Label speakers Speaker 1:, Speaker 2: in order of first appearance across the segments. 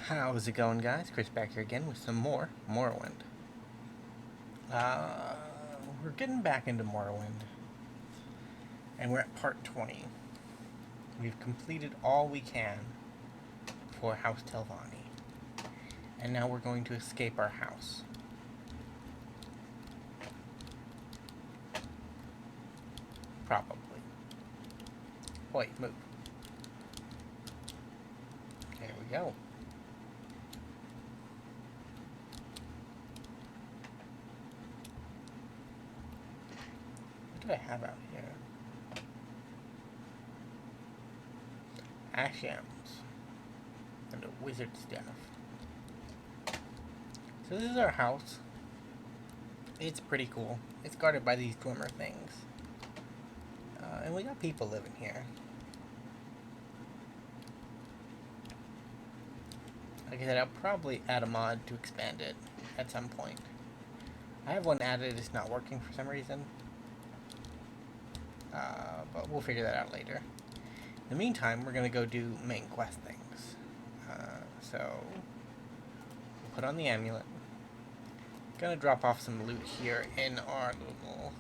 Speaker 1: How's it going, guys? Chris back here again with some more Morrowind. Uh, we're getting back into Morrowind, and we're at part 20. We've completed all we can for House Telvanni, and now we're going to escape our house. Probably. Wait, move. There we go. What do I have out here? Ashams and a wizard staff. So this is our house. It's pretty cool. It's guarded by these glimmer things. And we got people living here. Like I said, I'll probably add a mod to expand it at some point. I have one added, it's not working for some reason. But we'll figure that out later. In the meantime, we're going to go do main quest things. So, we'll put on the amulet. Gonna drop off some loot here in our little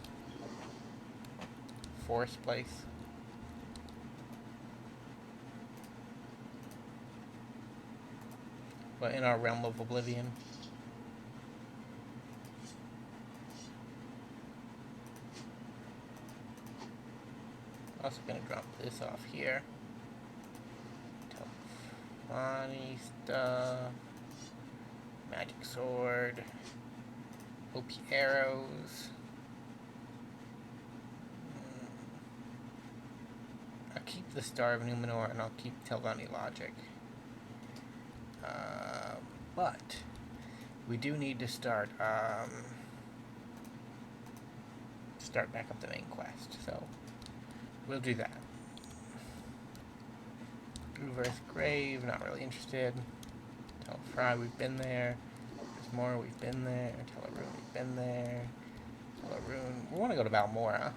Speaker 1: forest place. But in our realm of oblivion. Also gonna drop this off here. Funny stuff. Magic sword. OP arrows. I'll keep the Star of Numenor and I'll keep Telvanni Logic. But we do need to start back up the main quest, so we'll do that. Reverse Grave, not really interested. Tell Fry, we've been there. There's more, we've been there. Teleroon, we've been there. Teleroon, we want to go to Balmora.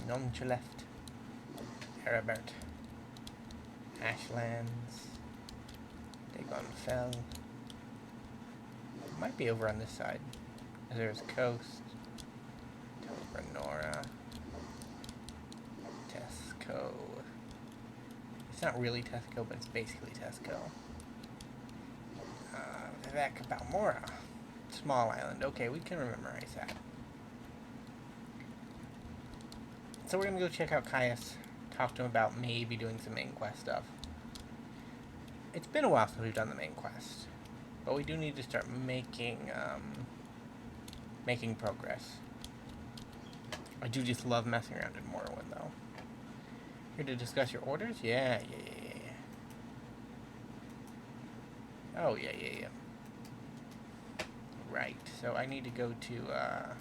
Speaker 1: None to left. Heribert. Ashlands. Dagon Fell. Might be over on this side. There's Coast. Telbranora. Tesco. It's not really Tesco, but it's basically Tesco. Vivek Balmora. Small island. Okay, we can memorize that. So we're gonna go check out Caius. Talk to him about maybe doing some main quest stuff. It's been a while since we've done the main quest, but we do need to start making progress. I do just love messing around in Morrowind, though. Here to discuss your orders? Yeah. Oh, yeah. Right, so I need to go to,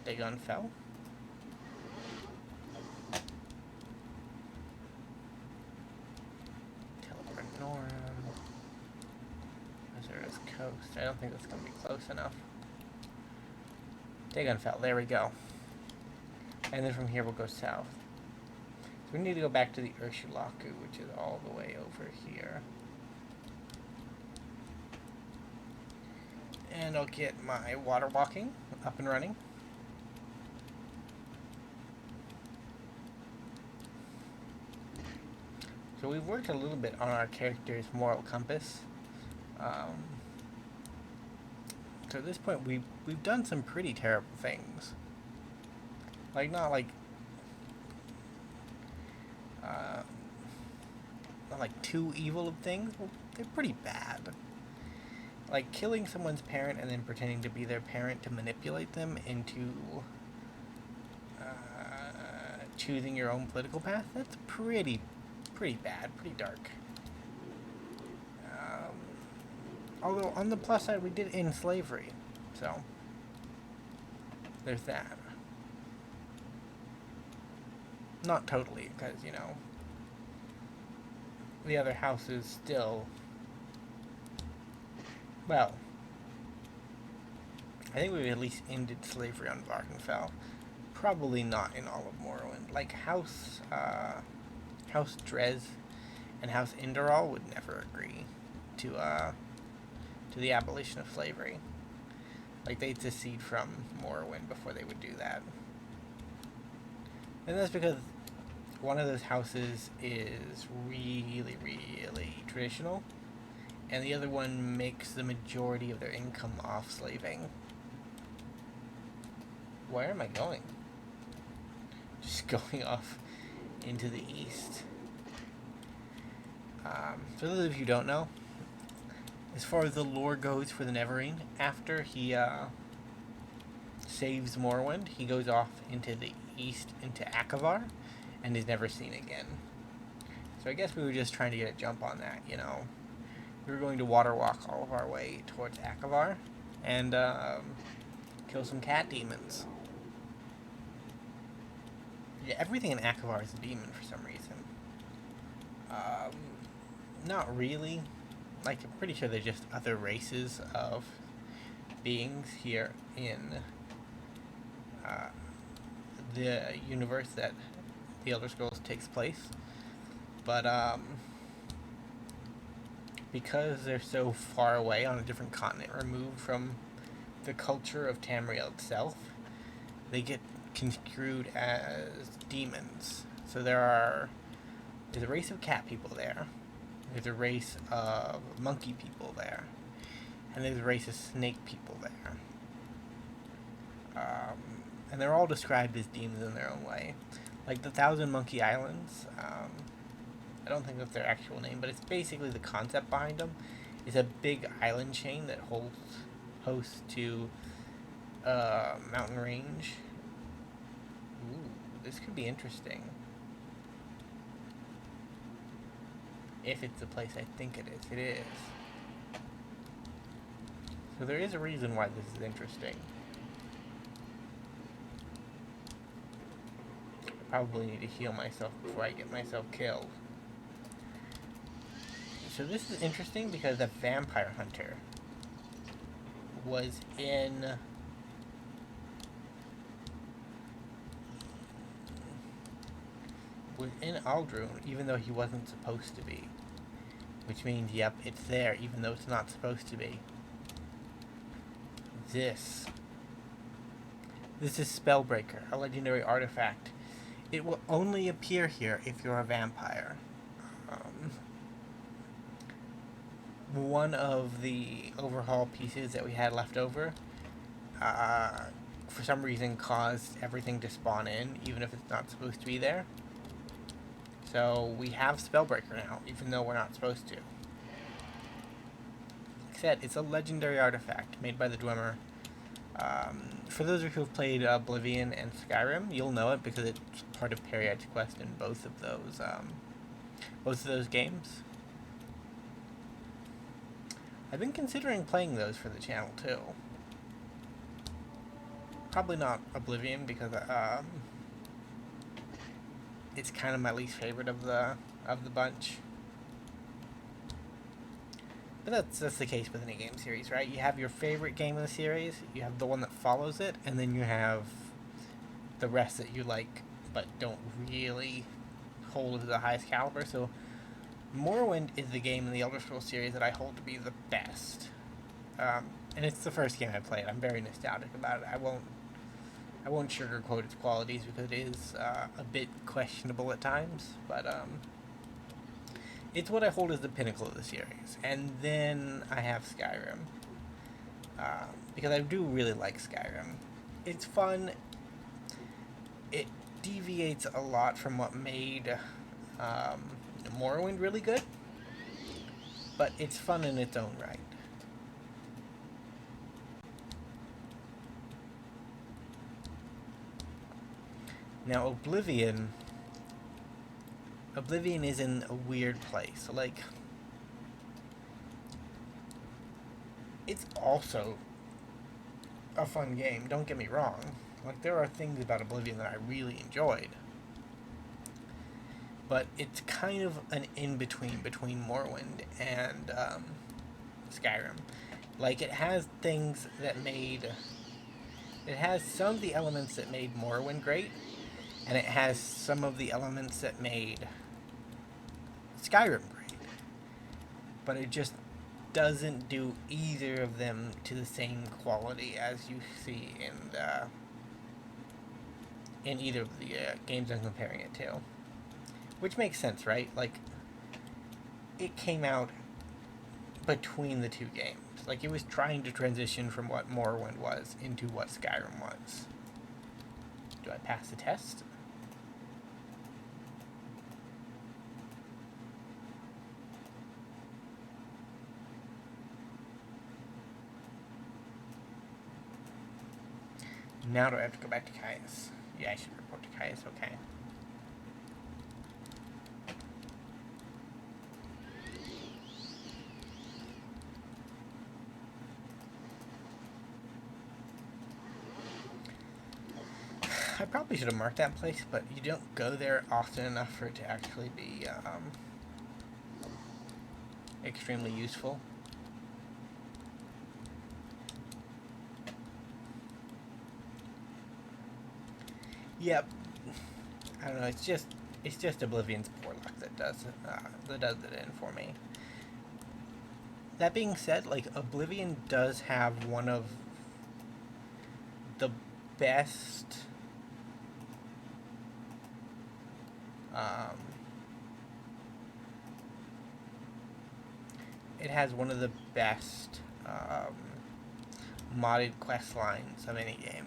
Speaker 1: Dagon Fell. Azura's Coast. I don't think that's going to be close enough. Dagon Fell. There we go. And then from here we'll go south. So we need to go back to the Urshulaku, which is all the way over here. And I'll get my water walking up and running. So we've worked a little bit on our character's moral compass. So at this point, we've done some pretty terrible things. Like, not like too evil of things. Well, they're pretty bad. Like killing someone's parent and then pretending to be their parent to manipulate them into choosing your own political path. That's pretty bad, pretty dark. Although, on the plus side, we did end slavery. So, there's that. Not totally, because, you know, the other house is still, well, I think we've at least ended slavery on Varkenfell. probably not in all of Morrowind. Like House Drez and House Inderal would never agree to the abolition of slavery. Like, they'd secede from Morrowind before they would do that. And that's because one of those houses is really, really traditional, and the other one makes the majority of their income off slaving. Where am I going? Just going off into the east. For those of you who don't know, as far as the lore goes for the Neverine, after he saves Morrowind, he goes off into the east, into Akavar, and is never seen again. So I guess we were just trying to get a jump on that, you know. We were going to water walk all of our way towards Akavar and kill some cat demons. Yeah, everything in Akavar is a demon for some reason. Not really. Like, I'm pretty sure they're just other races of beings here in the universe that the Elder Scrolls takes place. But because they're so far away on a different continent, removed from the culture of Tamriel itself, they get construed as demons. So there's a race of cat people there. There's a race of monkey people there. And there's a race of snake people there. And they're all described as demons in their own way. Like the Thousand Monkey Islands, I don't think that's their actual name, but it's basically the concept behind them. It's a big island chain that hosts to mountain range. Ooh, this could be interesting. If it's the place I think it is. It is. So there is a reason why this is interesting. I probably need to heal myself before I get myself killed. So this is interesting because a vampire hunter was in Aldrune, even though he wasn't supposed to be. Which means, yep, it's there, even though it's not supposed to be. This is Spellbreaker, a legendary artifact. It will only appear here if you're a vampire. One of the overhaul pieces that we had left over, for some reason caused everything to spawn in, even if it's not supposed to be there. So we have Spellbreaker now, even though we're not supposed to. Like I said, it's a legendary artifact made by the Dwemer. For those of you who have played Oblivion and Skyrim, you'll know it because it's part of Period's quest in both of those games. I've been considering playing those for the channel too. Probably not Oblivion because it's kind of my least favorite of the bunch. But that's the case with any game series, right? You have your favorite game in the series, you have the one that follows it, and then you have the rest that you like but don't really hold to the highest caliber. So Morrowind is the game in the Elder Scrolls series that I hold to be the best. And it's the first game I played. I'm very nostalgic about it. I won't sugarcoat its qualities because it is a bit questionable at times, but it's what I hold as the pinnacle of the series. And then I have Skyrim, because I do really like Skyrim. It's fun. It deviates a lot from what made Morrowind really good, but it's fun in its own right. Now, Oblivion is in a weird place. Like, it's also a fun game, don't get me wrong. Like, there are things about Oblivion that I really enjoyed. But it's kind of an in-between between Morrowind and Skyrim. Like, it has things that made It has some of the elements that made Morrowind great, and it has some of the elements that made Skyrim great. But it just doesn't do either of them to the same quality as you see in either of the games I'm comparing it to. Which makes sense, right? Like, it came out between the two games. Like, it was trying to transition from what Morrowind was into what Skyrim was. Do I pass the test? Now do I have to go back to Caius? Yeah, I should report to Caius, okay. I probably should have marked that place, but you don't go there often enough for it to actually be extremely useful. Yep. I don't know. It's just Oblivion's poor luck that does it in for me. That being said, like, Oblivion does have one of the best it has one of the best modded quest lines of any game.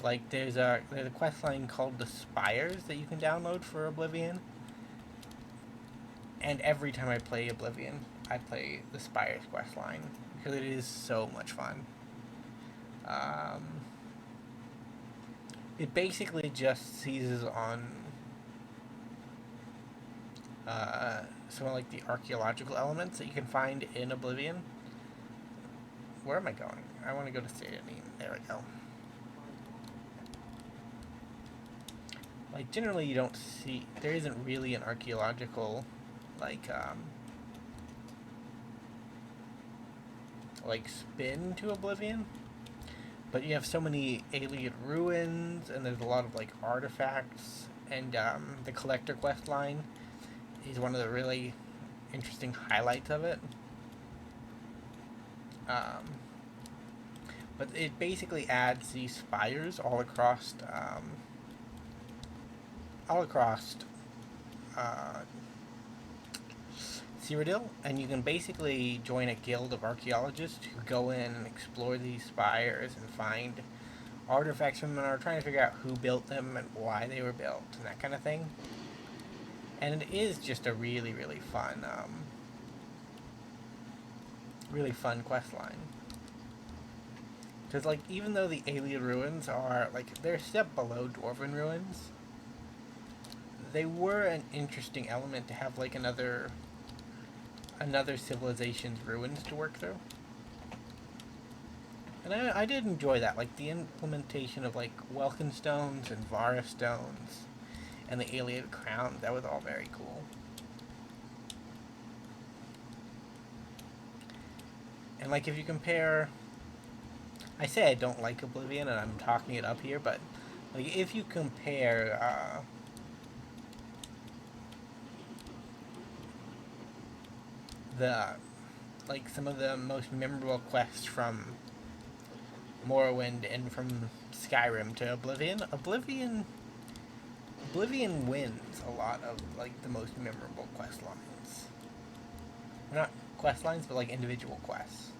Speaker 1: Like, there's a quest line called the Spires that you can download for Oblivion, and every time I play Oblivion, I play the Spires quest line because it is so much fun. It basically just seizes on some of like the archaeological elements that you can find in Oblivion. Where am I going? I want to go to Satan. There we go. Like, generally you don't see, there isn't really an archaeological, like spin to Oblivion. But you have so many alien ruins, and there's a lot of, like, artifacts, and the collector quest line is one of the really interesting highlights of it. But it basically adds these spires all across Cyrodiil, and you can basically join a guild of archaeologists who go in and explore these spires and find artifacts from them, and are trying to figure out who built them and why they were built and that kind of thing. And it is just a really, really fun quest line. Because, like, even though the alien ruins are, like, they're a step below dwarven ruins, they were an interesting element to have, like, another civilization's ruins to work through. And I did enjoy that, like, the implementation of, like, Welkin stones and Vara stones and the alien crown. That was all very cool. And, like, if you compare, I say I don't like Oblivion, and I'm talking it up here, but, like, if you compare some of the most memorable quests from Morrowind and from Skyrim to Oblivion, Oblivion wins a lot of, like, the most memorable quest lines. Not quest lines, but, like, individual quests.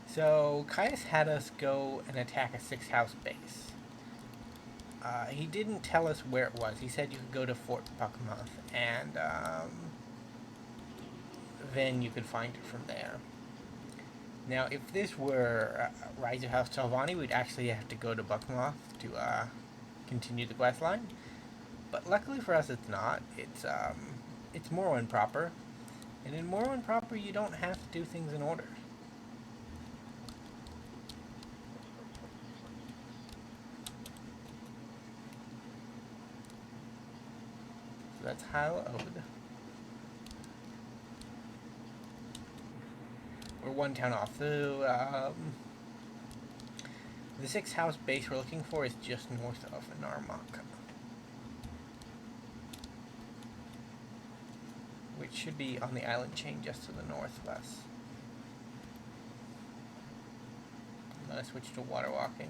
Speaker 1: So Caius had us go and attack a 6-house base. He didn't tell us where it was. He said you could go to Fort Buckmouth, and then you could find it from there. Now, if this were Rise of House Talvani, we'd actually have to go to Buckmouth to continue the quest line. But luckily for us, it's not. It's Morrowind proper, and in Morrowind proper, you don't have to do things in order. So that's Hal Ode. We're one town off. The 6 house base we're looking for is just north of Narmak, which should be on the island chain just to the north of us. I'm gonna switch to water walking.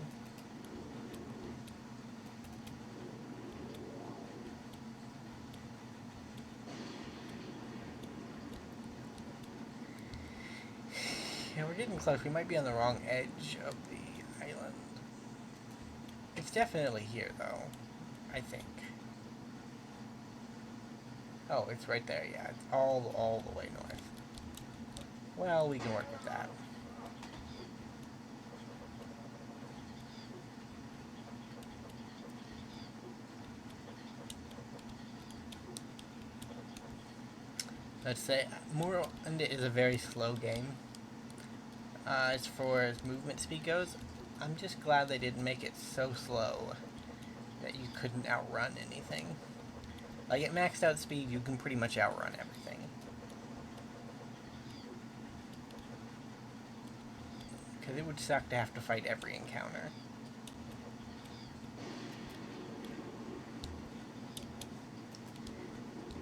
Speaker 1: Yeah, we're getting close. We might be on the wrong edge of the island. It's definitely here, though. I think. Oh, it's right there. Yeah, it's all the way north. Well, we can work with that. Let's say Morrowind is a very slow game. As far as movement speed goes, I'm just glad they didn't make it so slow that you couldn't outrun anything. Like, at maxed out speed, you can pretty much outrun everything. Because it would suck to have to fight every encounter.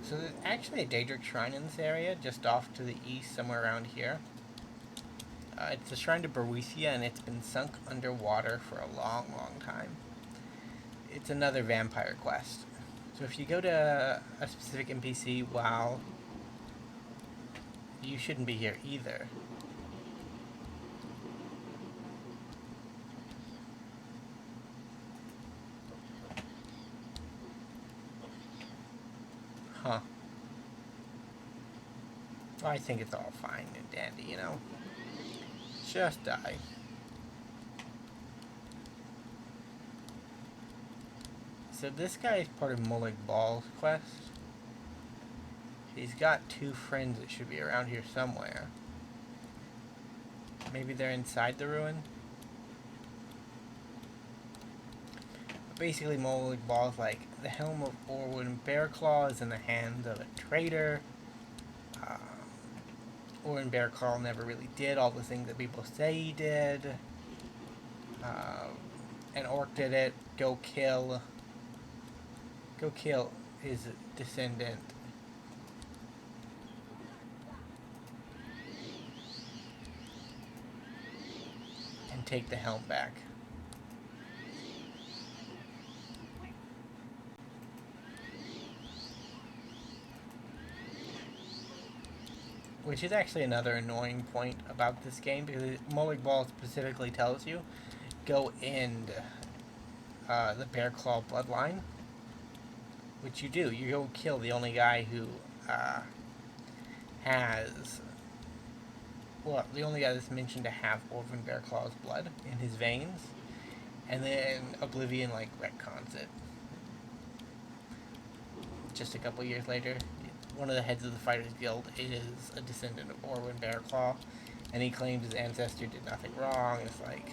Speaker 1: So there's actually a Daedric shrine in this area, just off to the east, somewhere around here. It's a shrine to Boruthia, and it's been sunk underwater for a long, long time. It's another vampire quest. So if you go to a specific NPC, wow, you shouldn't be here either. Huh. Well, I think it's all fine and dandy, you know. Just die. So this guy is part of Molag Bal's quest. He's got 2 friends that should be around here somewhere. Maybe they're inside the ruin? Basically, Molag Bal is like, the helm of Orwin Bearclaw is in the hands of a traitor. Orwin Bearclaw never really did all the things that people say he did. An orc did it. Go kill his descendant. And take the helm back. Which is actually another annoying point about this game, because Molag Bal specifically tells you, go end the Bearclaw bloodline. Which you do. You go kill the only guy who the only guy that's mentioned to have Orphan Bearclaw's blood in his veins. And then Oblivion, like, retcons it. Just a couple years later, one of the heads of the Fighters Guild is a descendant of Orwin Bearclaw, and he claims his ancestor did nothing wrong. It's like,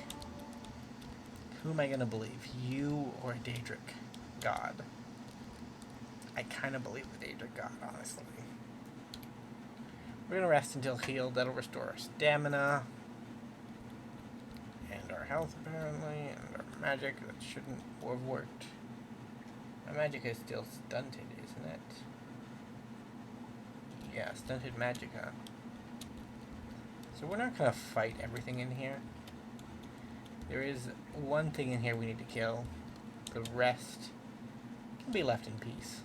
Speaker 1: who am I gonna believe? You or a Daedric god? I kind of believe the Daedric god, honestly. We're gonna rest until healed. That'll restore our stamina. And our health, apparently. And our magic. That shouldn't have worked. My magic is still stunted, isn't it? Yeah, stunted magic, huh? So we're not gonna fight everything in here. There is one thing in here we need to kill. The rest can be left in peace.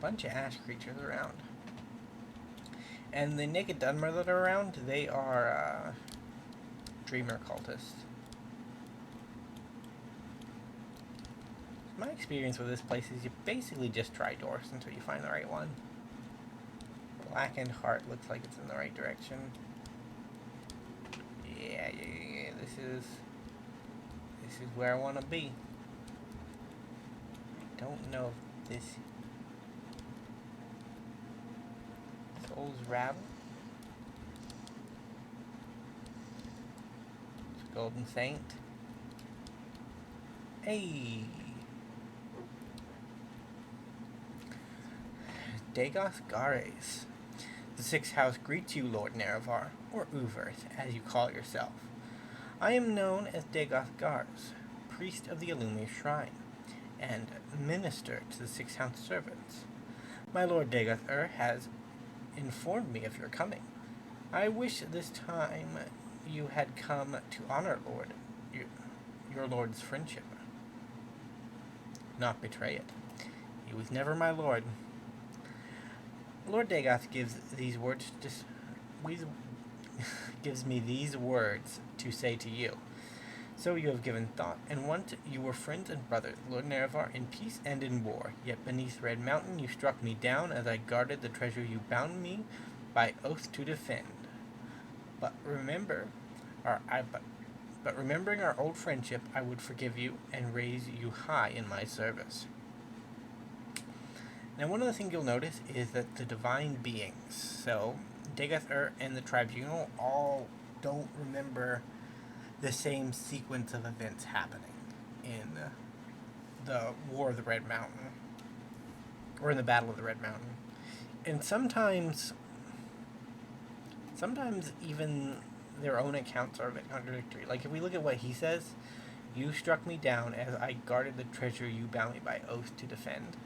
Speaker 1: Bunch of ash creatures around. And the naked Dunmer that are around, they are dreamer cultists. My experience with this place is you basically just try doors until you find the right one. Blackened Heart looks like it's in the right direction. Yeah, this is where I want to be. I don't know if this Soul's Ravel. Golden Saint. Hey! Dagos Gares. The Sixth House greets you, Lord Nerevar, or Uverth, as you call yourself. I am known as Dagos Gars, priest of the Illumia Shrine, and minister to the Sixth House servants. My Lord Dagos has informed me of your coming. I wish this time you had come to honor your Lord's friendship, not betray it. He was never my lord. Lord Dagoth gives me these words to say to you. So you have given thought, and once you were friends and brothers, Lord Nerevar, in peace and in war. Yet beneath Red Mountain you struck me down as I guarded the treasure you bound me by oath to defend. But remembering our old friendship, I would forgive you and raise you high in my service. Now, one of the things you'll notice is that the divine beings, so Dageth and the Tribunal, all don't remember the same sequence of events happening in the War of the Red Mountain, or in the Battle of the Red Mountain. And sometimes even their own accounts are a bit contradictory. Like, if we look at what he says, you struck me down as I guarded the treasure you bound me by oath to defend.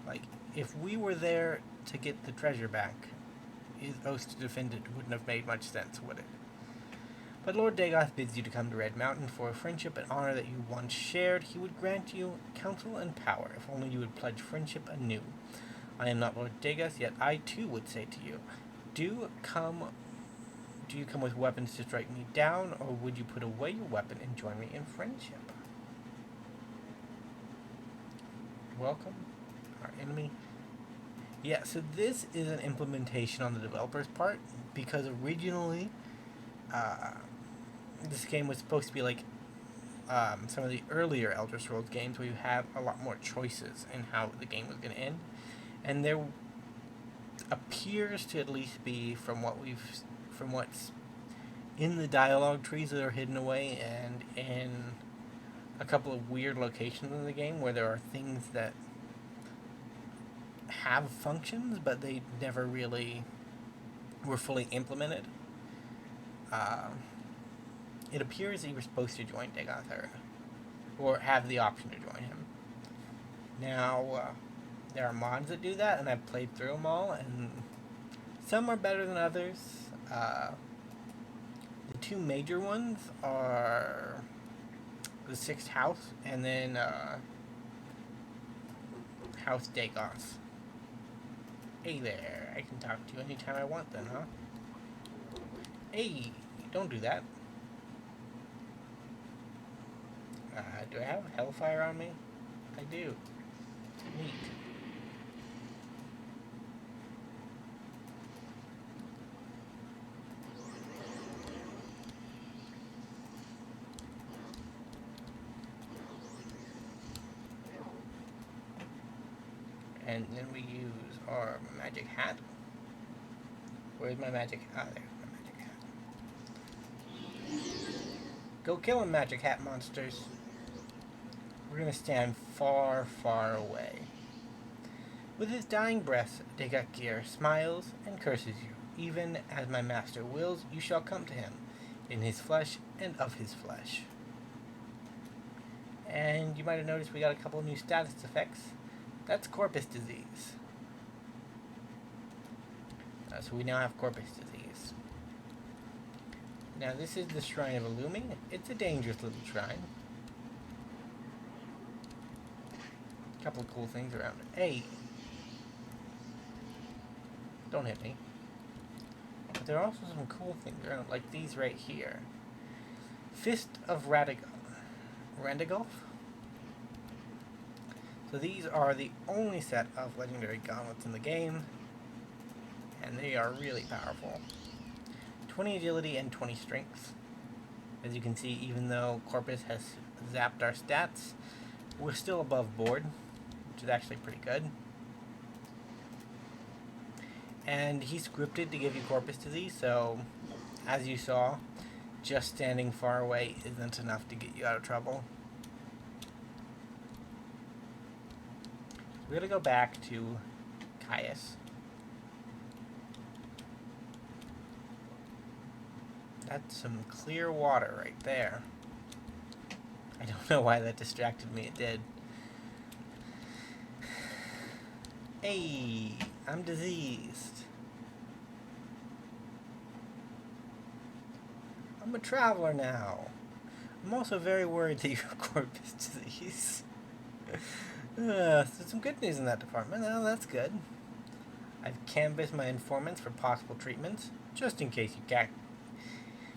Speaker 1: Like, if we were there to get the treasure back, his oath to defend it wouldn't have made much sense, would it? But Lord Dagoth bids you to come to Red Mountain for a friendship and honor that you once shared. He would grant you counsel and power, if only you would pledge friendship anew. I am not Lord Dagoth, yet I too would say to you, do you come with weapons to strike me down, or would you put away your weapon and join me in friendship? Welcome, our enemy. Yeah, so this is an implementation on the developer's part, because originally, this game was supposed to be like some of the earlier Elder Scrolls games where you have a lot more choices in how the game was going to end. And there appears to at least be, from what's in the dialogue trees that are hidden away and in a couple of weird locations in the game where there are things that have functions, but they never really were fully implemented. It appears that you were supposed to join Dagoth, or have the option to join him. Now, there are mods that do that, and I've played through them all, and some are better than others. The two major ones are the Sixth House, and then House Dagoth. Hey there, I can talk to you anytime I want then, huh? Hey, don't do that. Do I have Hellfire on me? I do. Neat. And then we use our magic hat. Where's my magic hat? There's my magic hat. Go kill him, magic hat monsters. We're gonna stand far, far away. With his dying breath, Dagakir smiles and curses you. Even as my master wills, you shall come to him, in his flesh and of his flesh. And you might have noticed we got a couple new status effects. That's Corpus Disease. So we now have Corpus Disease. Now this is the Shrine of Illumi. It's a dangerous little shrine. A couple of cool things around it. Hey! Don't hit me. But there are also some cool things around, like these right here. Fist of Randigolf. So these are the only set of legendary gauntlets in the game, and they are really powerful. 20 agility and 20 strength. As you can see, even though Corpus has zapped our stats, we're still above board, which is actually pretty good. And he's scripted to give you Corpus Disease, so as you saw, just standing far away isn't enough to get you out of trouble. We're gonna go back to Caius. That's some clear water right there. I don't know why that distracted me, it did. Hey, I'm diseased. I'm a traveler now. I'm also very worried that your corpus disease. So some good news in that department. Oh, that's good. I've canvassed my informants for possible treatments, just in case you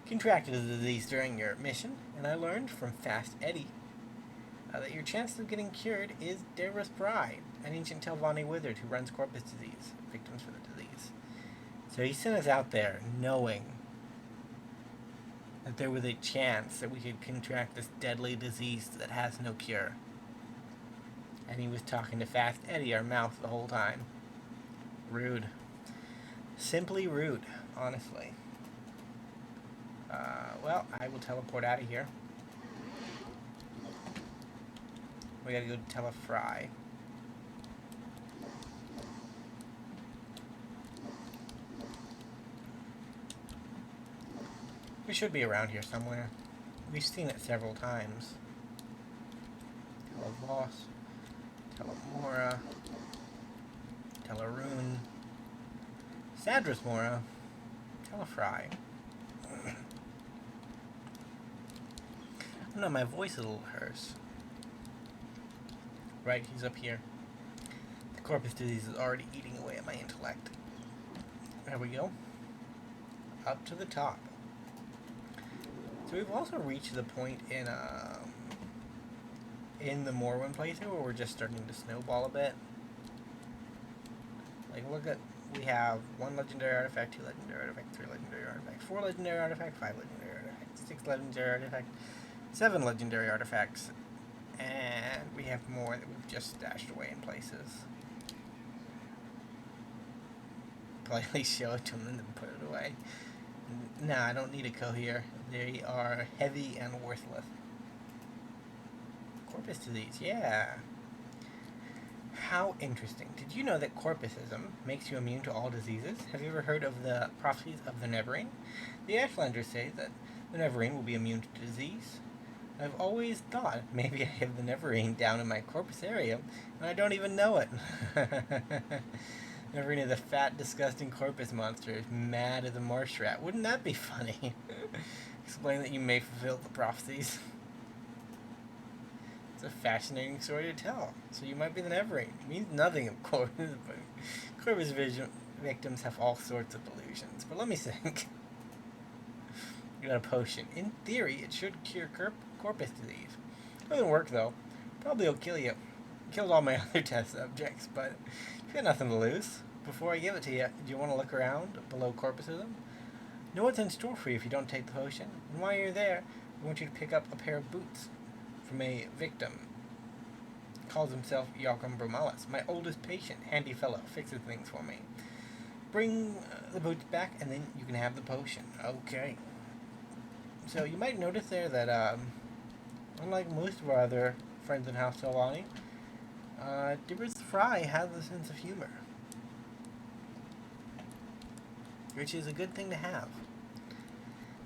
Speaker 1: contracted the disease during your mission, and I learned from Fast Eddie that your chance of getting cured is Dera's Pride, an ancient Telvanni wizard who runs corpus disease, victims for the disease. So he sent us out there knowing that there was a chance that we could contract this deadly disease that has no cure. And he was talking to Fast Eddie, our mouth, the whole time. Rude. Simply rude, honestly. Well, I will teleport out of here. We gotta go tell a Fry. We should be around here somewhere. We've seen it several times. Tell a Voss. Tell a Mora. Tell a Rune. Sadras Mora. Tell a Fry. I don't know, my voice is a little hurts. Right, he's up here. The corpus disease is already eating away at my intellect. There we go. Up to the top. So we've also reached the point in the Morrowind playthrough where we're just starting to snowball a bit. Like, look at, we have 1 legendary artifact, 2 legendary artifact, 3 legendary artifact, 4 legendary artifact, 5 legendary artifact, 6 legendary artifact, 7 legendary artifacts, and we have more that we've just stashed away in places. Politely show it to them and then put it away. Nah, I don't need a cohere. They are heavy and worthless. Corpus disease, yeah. How interesting. Did you know that corpusism makes you immune to all diseases? Have you ever heard of the prophecies of the Neverine? The Ashlanders say that the Neverine will be immune to disease. I've always thought maybe I have the Neverine down in my corpus area, and I don't even know it. Neverine is a fat, disgusting corpus monster, mad as a marsh rat. Wouldn't that be funny? Explain that you may fulfill the prophecies. It's a fascinating story to tell. So you might be the Neverine. It means nothing, of course, but corpus victims have all sorts of delusions. But let me think. You got a potion. In theory, it should cure corpus disease. Doesn't work, though. Probably will kill you. Killed all my other test subjects, but you got nothing to lose. Before I give it to you, do you want to look around below corpusism? Know what's in store for you if you don't take the potion. And while you're there, I want you to pick up a pair of boots from a victim. Calls himself Joachim Bromalis, my oldest patient. Handy fellow, fixes things for me. Bring the boots back, and then you can have the potion. Okay. So you might notice there that, unlike most of our other friends in House Telvanni, Dibber's Fry has a sense of humor. Which is a good thing to have.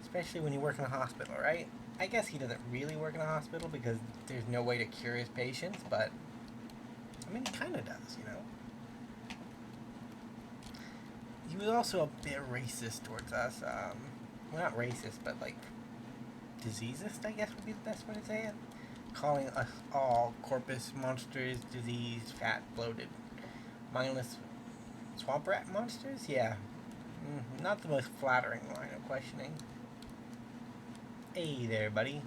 Speaker 1: Especially when you work in a hospital, right? I guess he doesn't really work in a hospital because there's no way to cure his patients, but, I mean, he kind of does, you know? He was also a bit racist towards us. Well, not racist, but, like, diseasist, I guess would be the best way to say it. Calling us all corpus monsters, diseased, fat, bloated, mindless swamp rat monsters? Yeah. Not the most flattering line of questioning. Hey there, buddy.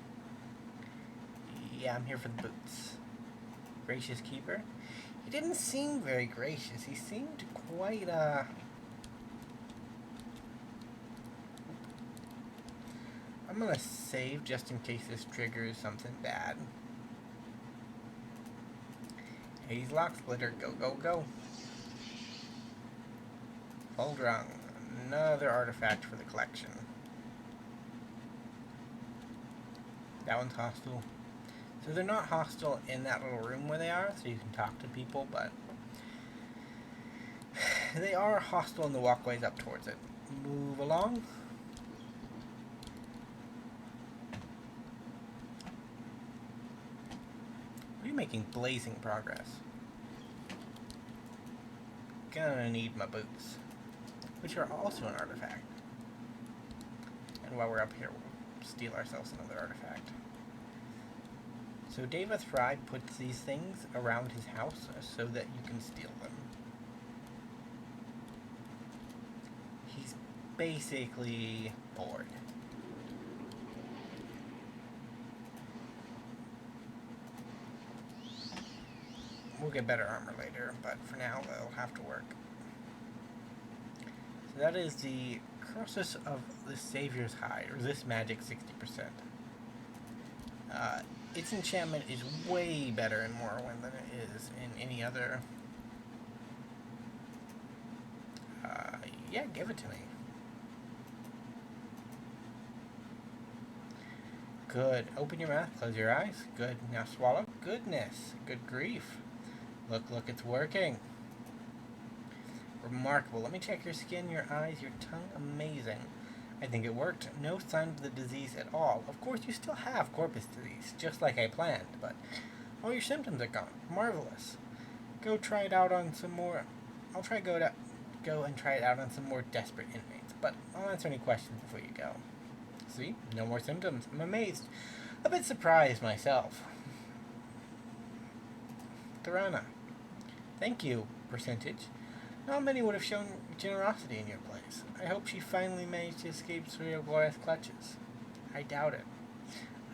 Speaker 1: Yeah, I'm here for the boots. Gracious keeper? He didn't seem very gracious. He seemed quite, I'm gonna save just in case this triggers something bad. Haze Lock Splitter, go, go, go. Full Drung, another artifact for the collection. That one's hostile. So they're not hostile in that little room where they are, so you can talk to people, but they are hostile in the walkways up towards it. Move along. We're making blazing progress. Gonna need my boots, which are also an artifact. And while we're up here, we'll steal ourselves another artifact. So David Fry puts these things around his house so that you can steal them. He's basically bored. We'll get better armor later, but for now they'll have to work. So that is the Curses of the Savior's Hide. Resist magic 60%. Its enchantment is way better in Morrowind than it is in any other. Yeah, give it to me. Good. Open your mouth, close your eyes. Good. Now swallow. Goodness. Good grief. Look, it's working. Remarkable. Let me check your skin, your eyes, your tongue. Amazing. I think it worked. No sign of the disease at all. Of course, you still have corpus disease, just like I planned, but all your symptoms are gone. Marvelous. Go try it out on some more. I'll go and try it out on some more desperate inmates, but I'll answer any questions before you go. See? No more symptoms. I'm amazed. A bit surprised myself. Tirana. Thank you, Percentage. Not many would have shown generosity in your place. I hope she finally managed to escape Surya Gloria's clutches. I doubt it.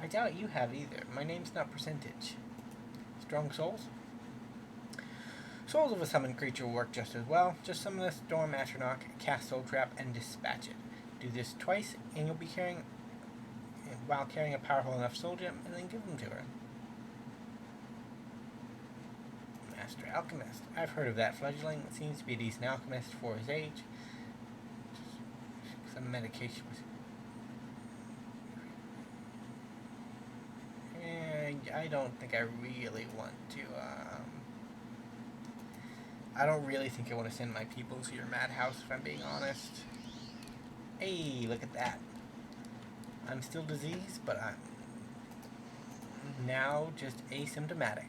Speaker 1: I doubt you have either. My name's not Percentage. Strong souls? Souls of a summoned creature work just as well. Just summon a Storm Atronach, cast Soul Trap, and dispatch it. Do this twice, and you'll be carrying a powerful enough soul gem, and then give them to her. Master Alchemist. I've heard of that fledgling. It seems to be a decent alchemist for his age. Some medication was... I don't think I really want to, I don't really think I want to send my people to your madhouse, if I'm being honest. Hey, look at that. I'm still diseased, but I'm now just asymptomatic.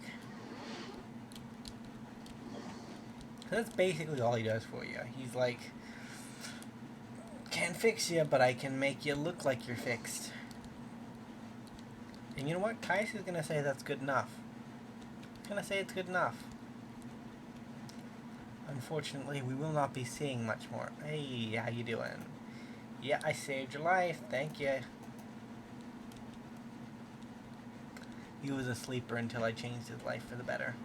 Speaker 1: So that's basically all he does for you. He's like, can't fix you, but I can make you look like you're fixed. And you know what? Kais is going to say that's good enough. He's going to say it's good enough. Unfortunately, we will not be seeing much more. Hey, how you doing? Yeah, I saved your life. Thank you. He was a sleeper until I changed his life for the better.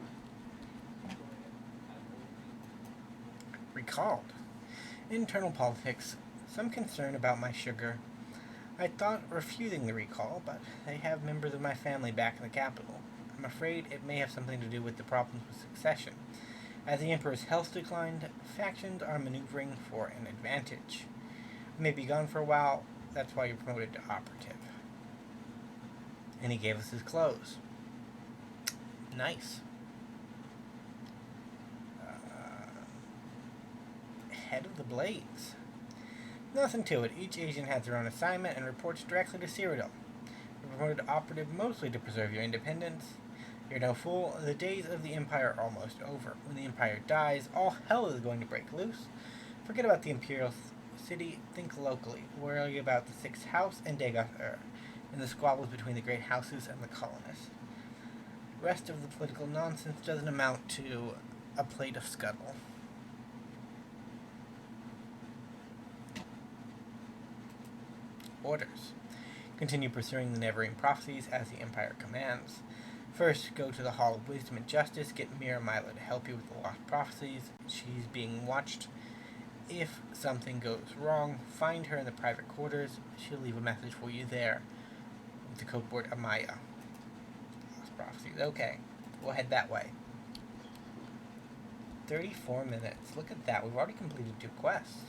Speaker 1: Recalled. Internal politics. Some concern about my sugar. I thought refusing the recall, but they have members of my family back in the capital. I'm afraid it may have something to do with the problems with succession. As the Emperor's health declined, factions are maneuvering for an advantage. I may be gone for a while, that's why you're promoted to operative. And he gave us his clothes. Nice. Head of the Blades. Nothing to it. Each agent has their own assignment and reports directly to Cyrodiil. You're promoted to operative mostly to preserve your independence. You're no fool. The days of the Empire are almost over. When the Empire dies, all hell is going to break loose. Forget about the Imperial City. Think locally. Worry about the Sixth House and Dagoth and the squabbles between the great houses and the colonists. The rest of the political nonsense doesn't amount to a plate of scuttle. Orders. Continue pursuing the Neverine prophecies as the Empire commands. First, go to the Hall of Wisdom and Justice, get Mira Milo to help you with the lost prophecies. She's being watched. If something goes wrong, find her in the private quarters. She'll leave a message for you there with the code word Amaya. Lost prophecies. Okay, we'll head that way. 34 minutes. Look at that. We've already completed 2 quests.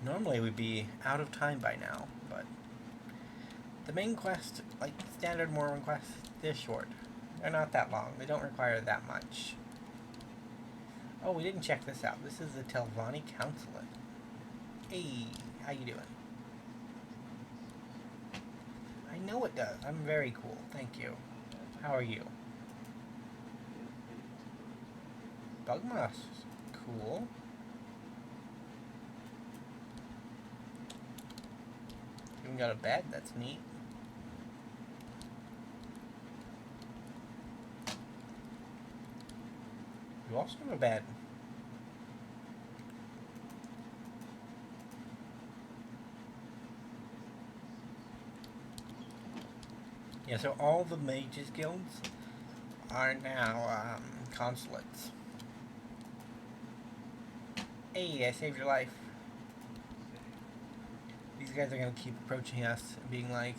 Speaker 1: Normally we'd be out of time by now, but The main quest, like standard Morrowind quests, they're short. They're not that long. They don't require that much. Oh, we didn't check this out. This is the Telvanni Consulate. Hey, how you doing? I know it does. I'm very cool. Thank you. How are you? Bugmoss. Cool. Even got a bed. That's neat. You also have a bed. Yeah, so all the mages guilds are now consulates. Hey, I saved your life. These guys are gonna keep approaching us and being like,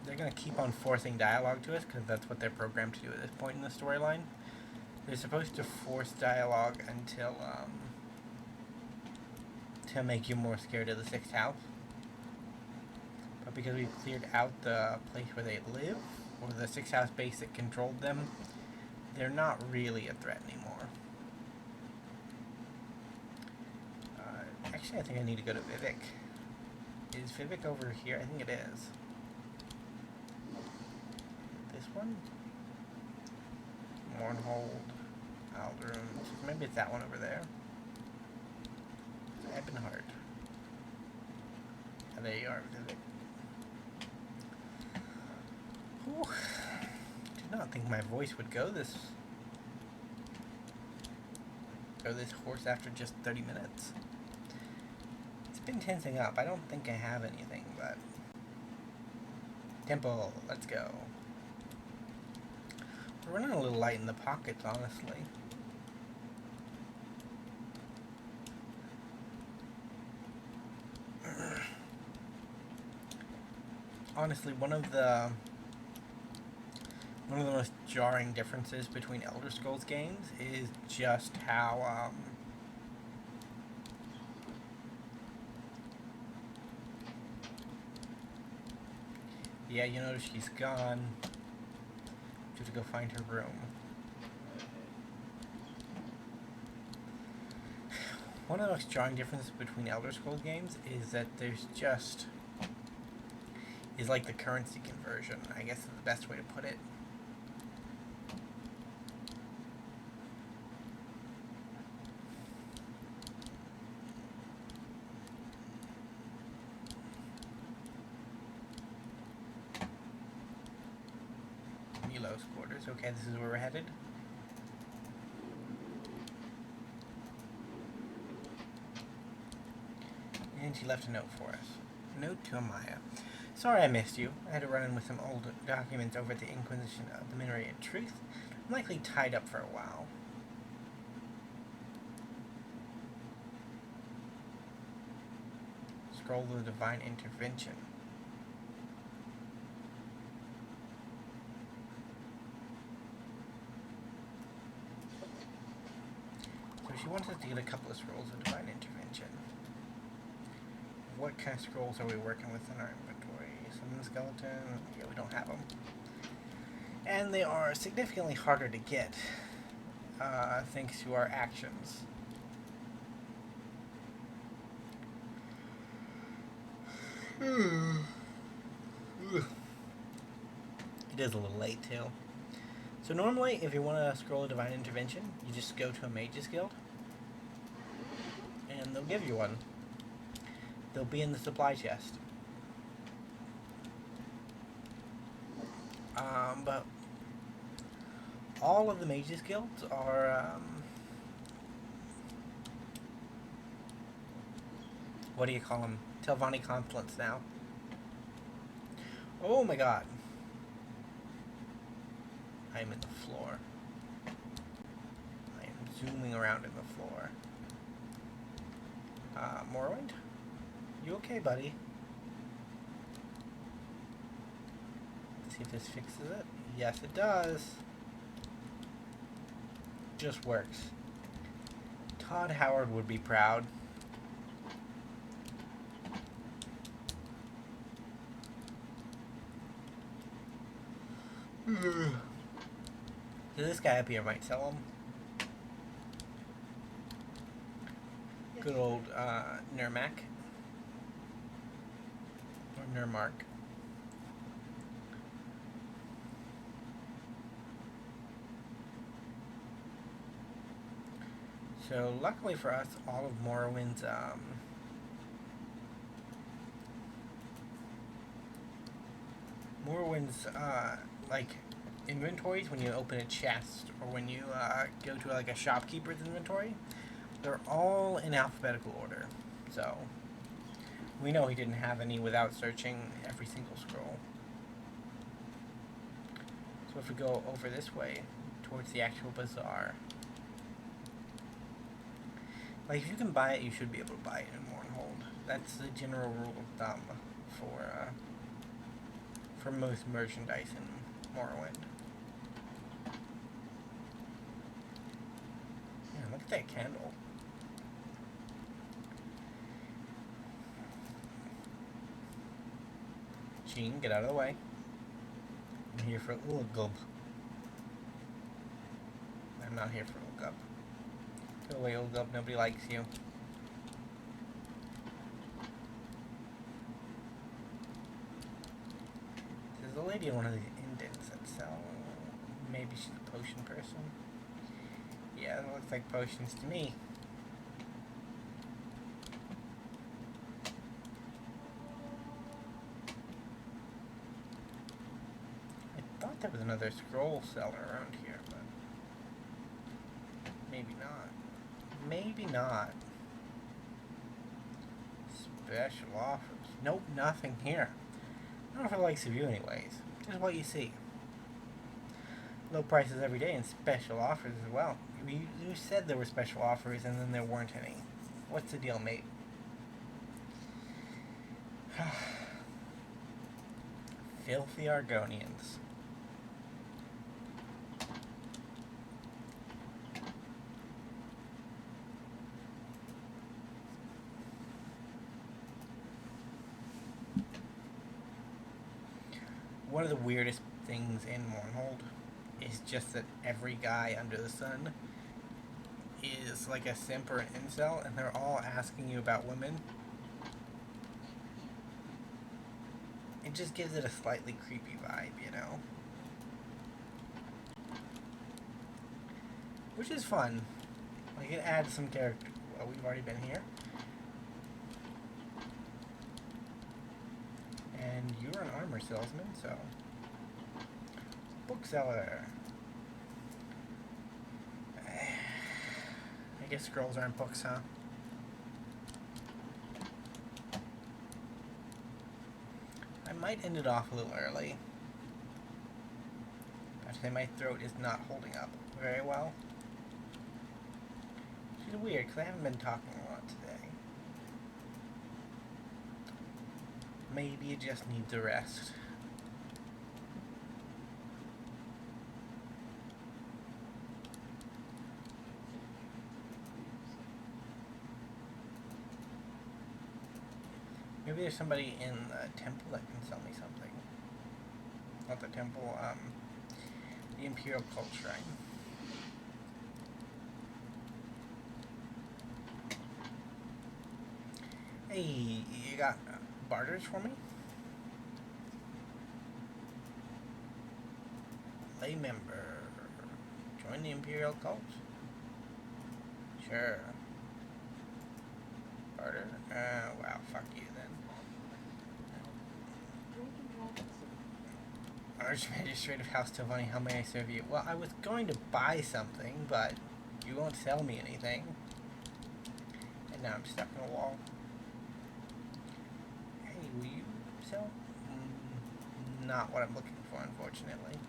Speaker 1: they're gonna keep on forcing dialogue to us because that's what they're programmed to do at this point in the storyline. They're supposed to force dialogue until to make you more scared of the sixth house. But because we've cleared out the place where they live, or the sixth house base that controlled them, they're not really a threat anymore. Actually, I think I need to go to Vivek. Is Vivek over here? I think it is. This one? Mournhold, Aldrum. Maybe it's that one over there. It's Ebonheart. Oh, there you are, Vivek. Whew. Did not think my voice would go this hoarse after just 30 minutes. It's been tensing up. I don't think I have anything, but... Temple, let's go. We're running a little light in the pockets, honestly. Honestly, one of the most jarring differences between Elder Scrolls games is just how yeah, you notice she's gone. You have to go find her room. One of the most jarring differences between Elder Scrolls games is that there's just is like the currency conversion, I guess is the best way to put it. Milo's quarters. Okay, this is where we're headed. And she left a note for us. Note to Amaya. Sorry I missed you. I had to run in with some old documents over at the Inquisition of the Minery of Truth. I'm likely tied up for a while. Scroll of the Divine Intervention. So she wants us to get a couple of scrolls of Divine Intervention. What kind of scrolls are we working with in our inventory? Some skeleton? Yeah, we don't have them. And they are significantly harder to get, thanks to our actions. It is a little late, too. So normally, if you want to scroll a Divine Intervention, you just go to a Mage's Guild, and they'll give you one. They'll be in the supply chest. But all of the Mages Guilds are, what do you call them? Telvanni Consulates now. Oh my god. I am in the floor. I am zooming around in the floor. Morrowind? You okay, buddy? Let's see if this fixes it. Yes, it does. Just works. Todd Howard would be proud. So this guy up here might sell him. Good old Nurmak. Or Nurmark. So luckily for us, all of Morrowind's like inventories, when you open a chest or when you go to like a shopkeeper's inventory, they're all in alphabetical order. So we know he didn't have any without searching every single scroll. So if we go over this way towards the actual bazaar, like if you can buy it, you should be able to buy it in Mournhold. That's the general rule of thumb for most merchandise in Morrowind. Yeah, look at that candle. Gene, get out of the way. I'm here for a little gub. I'm not here for a little gub. Go away, old gub. Nobody likes you. There's a lady in one of these indents that sell. Maybe she's a potion person. Yeah, it looks like potions to me. I thought there was another scroll seller around here, but maybe not. Maybe not. Special offers. Nope, nothing here. Not for the likes of you anyways. Just what you see. Low prices every day and special offers as well. You said there were special offers and then there weren't any. What's the deal, mate? Filthy Argonians. One of the weirdest things in Mournhold is just that every guy under the sun is like a simp or an incel, and they're all asking you about women. It just gives it a slightly creepy vibe, you know? Which is fun. Like, it adds some character. Well, we've already been here. And you're an armor salesman, so... Bookseller. I guess scrolls aren't books, huh? I might end it off a little early. Actually, my throat is not holding up very well. Which is weird, because I haven't been talking a lot today. Maybe it just needs a rest. Maybe there's somebody in the temple that can sell me something. Not the temple, the Imperial Cult Shrine. Hey, you got barters for me? Lay member. Join the Imperial Cult? Sure. Barter? Wow, fuck you then. Archmagistrate of House Tovani, how may I serve you? Well, I was going to buy something, but you won't sell me anything. And now I'm stuck in a wall. Hey, will you sell? Not what I'm looking for, unfortunately.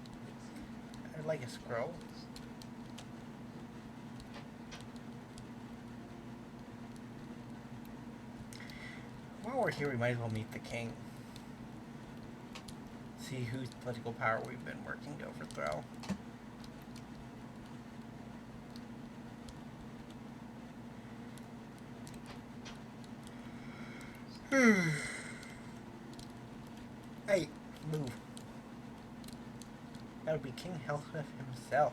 Speaker 1: I'd like a scroll. While we're here, we might as well meet the king. See whose political power we've been working to overthrow. Hey, move. Out be King Helcliffe himself.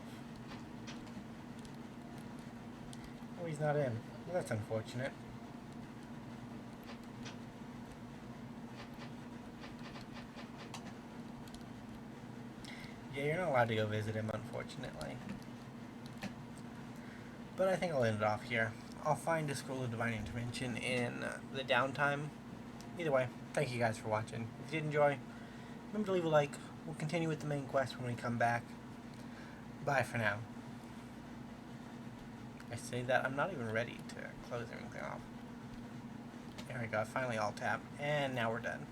Speaker 1: Oh, he's not in. Well, that's unfortunate. Yeah, you're not allowed to go visit him, unfortunately. But I think I'll end it off here. I'll find a Scroll of Divine Intervention in the downtime. Either way, thank you guys for watching. If you did enjoy, remember to leave a like. We'll continue with the main quest when we come back. Bye for now. I say that I'm not even ready to close everything off. There we go, I finally alt-tab, and now we're done.